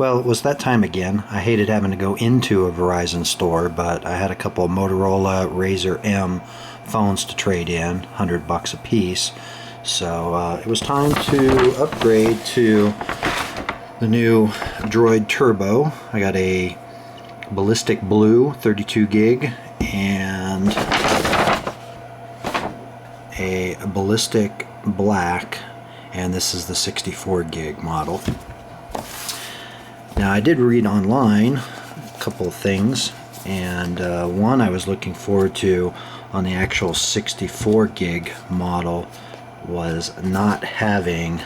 Well, it was that time again. I hated having to go into a Verizon store, but I had a couple of Motorola Razr M phones to trade in, $100 a piece. So it was time to upgrade to the new Droid Turbo. I got a ballistic blue 32 gig and a ballistic black, and this is the 64 gig model. Now I did read online a couple of things, and one I was looking forward to on the actual 64 gig model was not having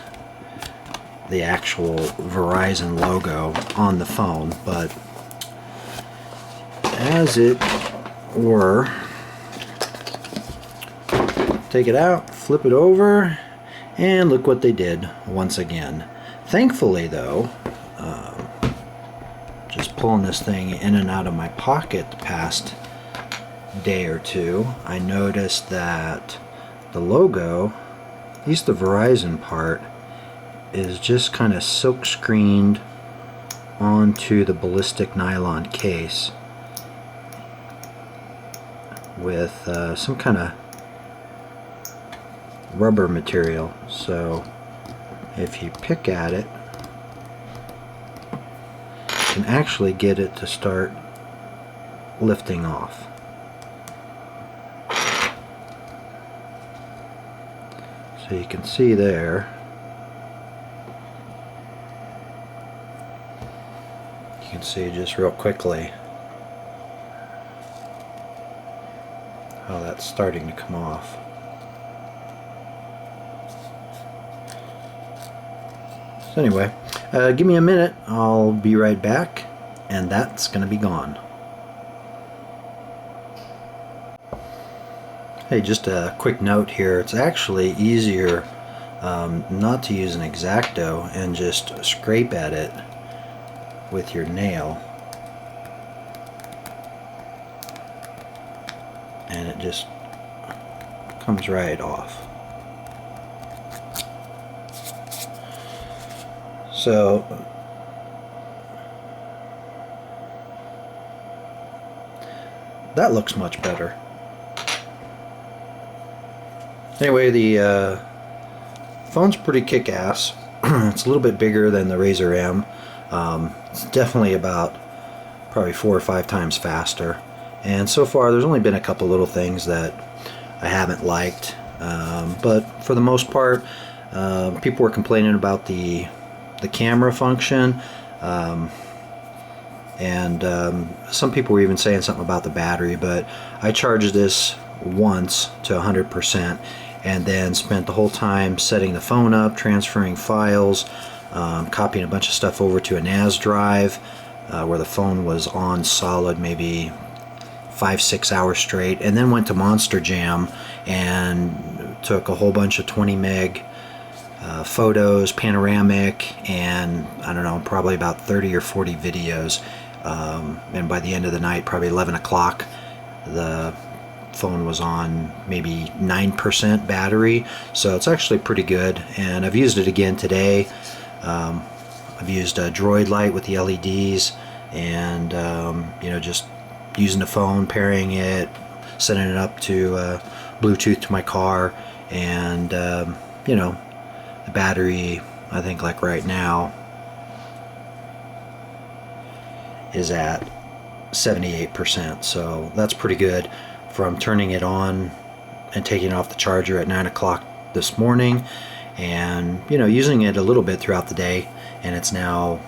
the actual Verizon logo on the phone, but as it were, take it out, flip it over, and look what they did once again. Thankfully though, just pulling this thing in and out of my pocket the past day or two, I noticed that the logo, at least the Verizon part, is just kind of silk screened onto the ballistic nylon case with some kind of rubber material. So if you pick at it, you can actually get it to start lifting off. So you can see there, you can see just real quickly how that's starting to come off. So anyway, give me a minute, I'll be right back, and that's going to be gone. Hey, just a quick note here, it's actually easier not to use an X-Acto and just scrape at it with your nail, and it just comes right off. So that looks much better. Anyway, the phone's pretty kick-ass. It's a little bit bigger than the Razr M. It's definitely about probably 4 or 5 times faster. And so far there's only been a couple little things that I haven't liked. But for the most part, people were complaining about the camera function, and some people were even saying something about the battery, but I charged this once to 100% and then spent the whole time setting the phone up, transferring files, copying a bunch of stuff over to a NAS drive where the phone was on solid maybe 5-6 hours straight, and then went to Monster Jam and took a whole bunch of 20 meg photos, panoramic, and I don't know, probably about 30 or 40 videos, and by the end of the night, probably 11 o'clock, the phone was on maybe 9% battery, so it's actually pretty good. And I've used it again today. I've used a Droid light with the LEDs, and you know, just using the phone, pairing it, setting it up to Bluetooth to my car, and you know, the battery, I think like right now is at 78%, so that's pretty good from turning it on and taking it off the charger at 9 o'clock this morning, and you know, using it a little bit throughout the day, and it's now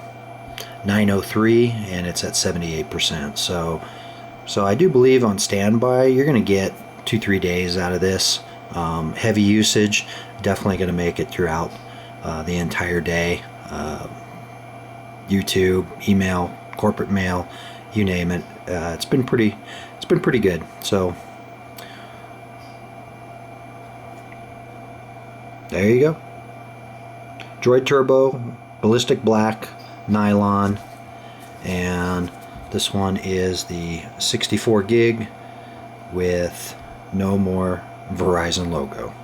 9:03 and it's at 78%. So I do believe on standby you're gonna get 2-3 days out of this. Heavy usage, definitely going to make it throughout the entire day. YouTube, email, corporate mail, you name it. It's been pretty good. So there you go. Droid Turbo, ballistic black, nylon, and this one is the 64 gig with no more Verizon logo.